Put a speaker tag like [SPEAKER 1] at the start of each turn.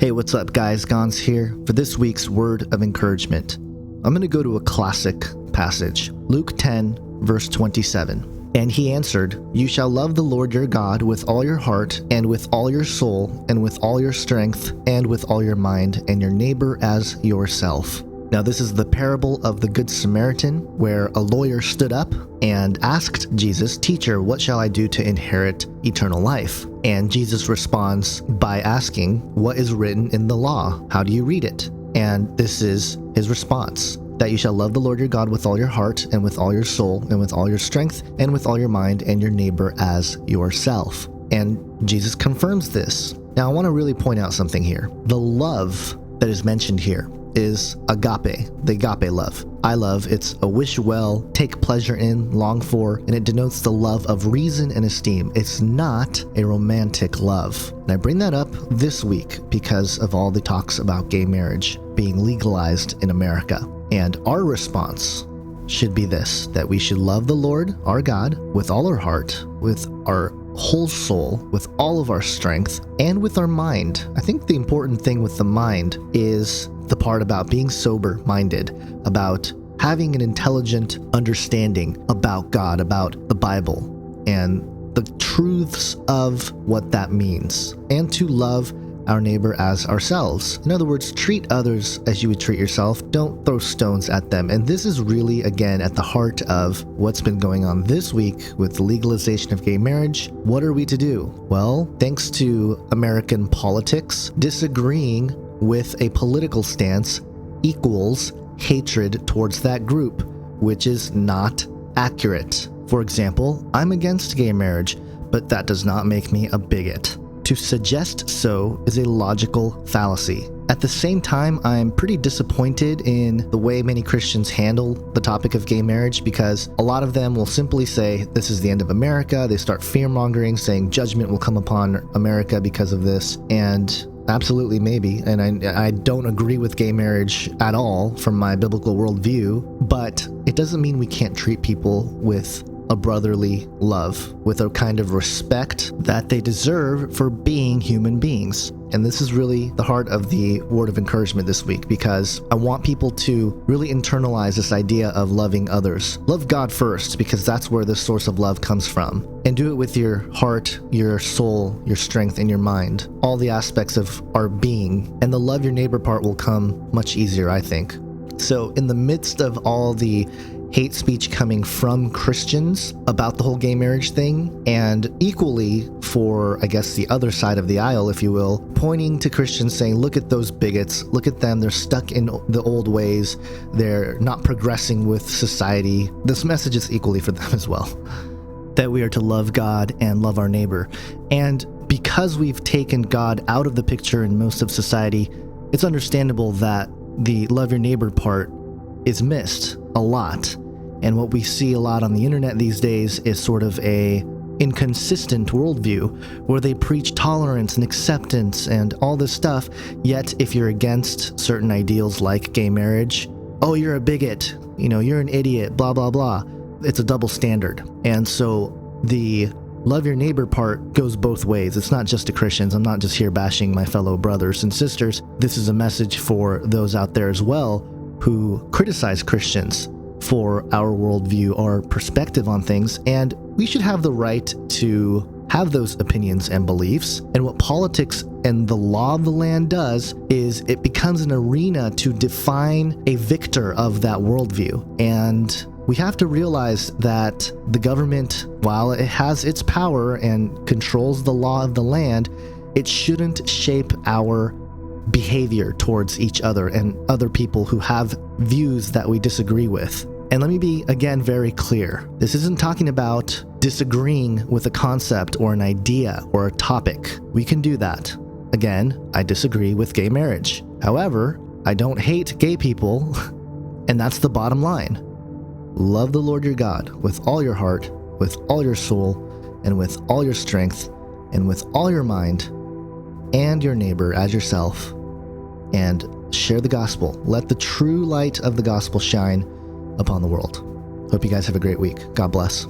[SPEAKER 1] Hey, what's up guys? Gons here for this week's word of encouragement. I'm going to go to a classic passage, Luke 10, verse 27. And he answered, "You shall love the Lord your God with all your heart, and with all your soul, and with all your strength, and with all your mind, and your neighbor as yourself." Now this is the parable of the Good Samaritan, where a lawyer stood up and asked Jesus, "Teacher, what shall I do to inherit eternal life?" And Jesus responds by asking, "What is written in the law? How do you read it?" And this is his response, that you shall love the Lord your God with all your heart, and with all your soul, and with all your strength, and with all your mind, and your neighbor as yourself. And Jesus confirms this. Now I want to really point out something here. The love that is mentioned here is agape, the agape love. I love, it's a wish well, take pleasure in, long for, and it denotes the love of reason and esteem. It's not a romantic love. And I bring that up this week because of all the talks about gay marriage being legalized in America. And our response should be this, that we should love the Lord, our God, with all our heart, with our whole soul, with all of our strength, and with our mind. I think the important thing with the mind is the part about being sober-minded, about having an intelligent understanding about God, about the Bible, and the truths of what that means, and to love our neighbor as ourselves. In other words, treat others as you would treat yourself. Don't throw stones at them. And this is really, again, at the heart of what's been going on this week with the legalization of gay marriage. What are we to do? Well, thanks to American politics, disagreeing with a political stance equals hatred towards that group, which is not accurate. For example, I'm against gay marriage, but that does not make me a bigot. To suggest so is a logical fallacy. At the same time, I'm pretty disappointed in the way many Christians handle the topic of gay marriage, because a lot of them will simply say, this is the end of America. They start fear-mongering, saying judgment will come upon America because of this. And absolutely, maybe. And I don't agree with gay marriage at all from my biblical worldview, but it doesn't mean we can't treat people with a brotherly love, with a kind of respect that they deserve for being human beings. And this is really the heart of the word of encouragement this week, because I want people to really internalize this idea of loving others. Love God first, because that's where the source of love comes from. And do it with your heart, your soul, your strength, and your mind. All the aspects of our being. And the love your neighbor part will come much easier, I think. So in the midst of all the hate speech coming from Christians about the whole gay marriage thing, and equally for, I guess, the other side of the aisle, if you will, pointing to Christians saying, look at those bigots, look at them, they're stuck in the old ways, they're not progressing with society. This message is equally for them as well, that we are to love God and love our neighbor. And because we've taken God out of the picture in most of society, it's understandable that the love your neighbor part is missed a lot. And what we see a lot on the internet these days is sort of a inconsistent worldview where they preach tolerance and acceptance and all this stuff. Yet if you're against certain ideals like gay marriage, oh, you're a bigot, you're an idiot, blah, blah, blah. It's a double standard. And so the love your neighbor part goes both ways. It's not just to Christians. I'm not just here bashing my fellow brothers and sisters. This is a message for those out there as well who criticize Christians for our worldview, our perspective on things, and we should have the right to have those opinions and beliefs. And what politics and the law of the land does is it becomes an arena to define a victor of that worldview. And we have to realize that the government, while it has its power and controls the law of the land, it shouldn't shape our behavior towards each other and other people who have views that we disagree with. And let me be, again, very clear. This isn't talking about disagreeing with a concept or an idea or a topic. We can do that. Again, I disagree with gay marriage. However, I don't hate gay people, and that's the bottom line. Love the Lord your God with all your heart, with all your soul, and with all your strength, and with all your mind, and your neighbor as yourself, and share the gospel. Let the true light of the gospel shine upon the world. Hope you guys have a great week. God bless.